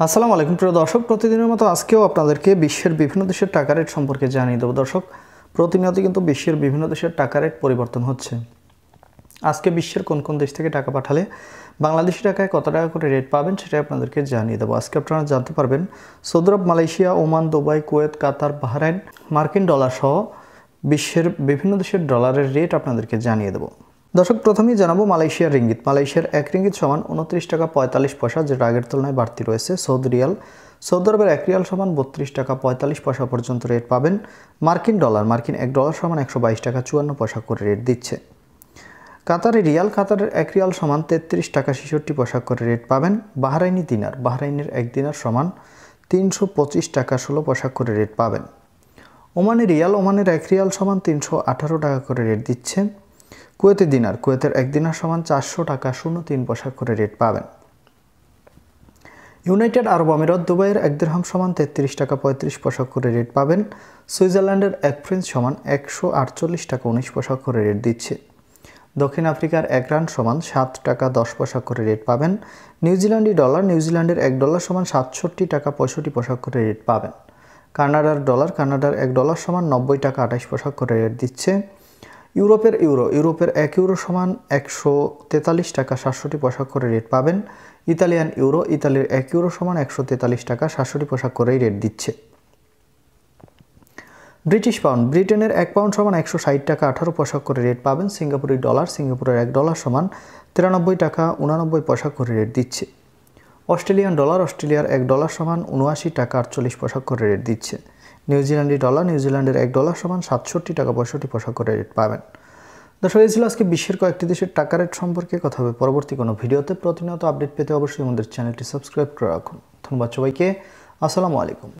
আসসালামু আলাইকুম প্রিয় দর্শক, প্রতিদিনের মতো আজকেও আপনাদেরকে বিশ্বের বিভিন্ন দেশের টাকা রেট সম্পর্কে জানিয়ে দেব। দর্শক, প্রতিনিয়ত কিন্তু বিশ্বের বিভিন্ন দেশের টাকা রেট পরিবর্তন হচ্ছে। আজকে বিশ্বের কোন কোন দেশ থেকে টাকা পাঠালে বাংলাদেশি টাকায় কত টাকা করে রেট পাবেন সেটাই আপনাদেরকে জানিয়ে দেবো। আজকে আপনারা জানতে পারবেন সৌদি আরব, মালয়েশিয়া, ওমান, দুবাই, কুয়েত, কাতার, বাহরাইন, মার্কিন ডলার সহ বিশ্বের বিভিন্ন দেশের ডলারের রেট আপনাদেরকে জানিয়ে দেবো। দর্শক, প্রথমেই জানাবো মালয়েশিয়ার রিঙ্গিত। মালয়েশিয়ার 1 রিঙ্গিত সমান 29 টাকা 45 পয়সা, যেটা আগের তুলনায় বাড়তি রয়েছে। সৌদি রিয়াল, সৌদি আরবের 1 রিয়াল সমান 32 টাকা 45 পয়সা পর্যন্ত রেট পাবেন। মার্কিন ডলার, মার্কিন 1 ডলার সমান 122 টাকা 54 পয়সা করে রেট দিচ্ছে। কাতারি রিয়াল, কাতারের 1 রিয়াল সমান 33 টাকা 66 পয়সা করে রেট পাবেন। বাহরাইনি দিনার, বাহরাইনের 1 দিনার সমান 325 টাকা 16 পয়সা করে রেট পাবেন। ওমানি রিয়াল, ওমানের 1 রিয়াল সমান 318 টাকা করে রেট দিচ্ছে। কুয়েতি দিনার, কুয়েতের 1 দিনার সমান 400 টাকা 03 পয়সা করে রেট পাবেন। ইউনাইটেড আরব আমিরাত, দুবাইয়ের 1 দিরহাম সমান 33 টাকা 35 পয়সা করে রেট পাবেন। সুইজারল্যান্ডের 1 ফ্রেঞ্চ সমান 148 টাকা 19 পয়সা করে রেট দিচ্ছে। দক্ষিণ আফ্রিকার 1 রান সমান 7 টাকা 10 পয়সা করে রেট পাবেন। নিউজিল্যান্ডি ডলার, নিউজিল্যান্ডের 1 ডলার সমান 67 টাকা 65 পয়সা করে রেট পাবেন। কানাডার ডলার, কানাডার 1 ডলার সমান 90 টাকা 28 পয়সা করে রেট দিচ্ছে। ইউরোপের ইউরো, ইউরোপের 1 ইউরো সমান 143 টাকা 67 পয়সা করে রেট পাবেন। ইতালিয়ান ইউরো, ইতালির 1 ইউরো সমান 143 টাকা 67 পয়সা করেই রেট দিচ্ছে। ব্রিটিশ পাউন্ড, ব্রিটেনের 1 পাউন্ড সমান 160 টাকা 18 পয়সা করে রেট পাবেন। সিঙ্গাপুরি ডলার, সিঙ্গাপুরের 1 ডলার সমান 93 টাকা 89 পয়সা করে রেট দিচ্ছে। অস্ট্রেলিয়ান ডলার, অস্ট্রেলিয়ার 1 ডলার সমান 79 টাকা 48 পয়সা করে রেট দিচ্ছে। নিউজিল্যান্ডি ডলার, নিউজিল্যান্ডের 1 ডলার সমান 67 টাকা 62 পয়সা করে রেট পাবেন। দর্শক, এই ছিল আজকে বিশ্বের কয়েকটি দেশের টাকা রেট সম্পর্কে কথা হবে পরবর্তী কোনো ভিডিওতে। প্রতিনিয়ত আপডেট পেতে অবশ্যই আমাদের চ্যানেলটি সাবস্ক্রাইব করে রাখুন। ধন্যবাদ সবাইকে। আসসালামু আলাইকুম।